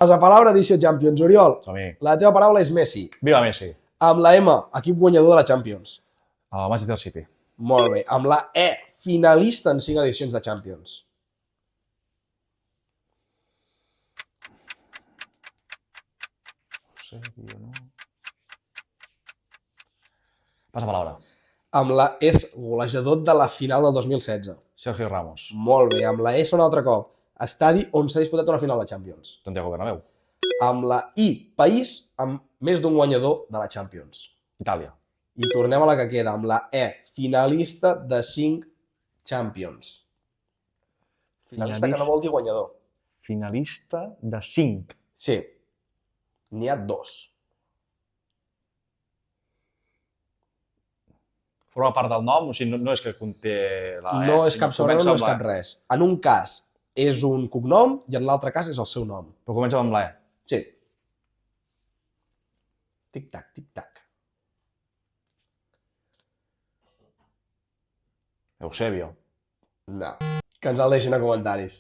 La paraula edició Champions, Oriol. Som-hi. La teva paraula és Messi. Viva Messi. Amb la M, equip guanyador de la Champions. El Manchester City. Molt bé. Amb la E, finalista en 5 edicions de Champions. No sé, tio, no. Passa paraula. Amb la E, golejador de la final del 2016. Sergio Ramos. Molt bé. Amb la S un altre cop. Estadi on s'ha disputat una final de Champions. Santiago Bernabéu. Amb la I, país amb més d'un guanyador de la Champions. Itàlia. I tornem a la que queda, amb la E, finalista de 5 Champions. Finalista que no vol dir guanyador. Finalista de 5. Sí, n'hi ha 2. Forma part del nom? O sigui, no és que conté la E. No és cap sobrenom, no és la cap res. En un cas és un cognom i en l'altre cas és el seu nom. Però comença amb la E. Sí. Tic-tac, tic-tac. Eusebio. No. Que ens el deixin a comentaris.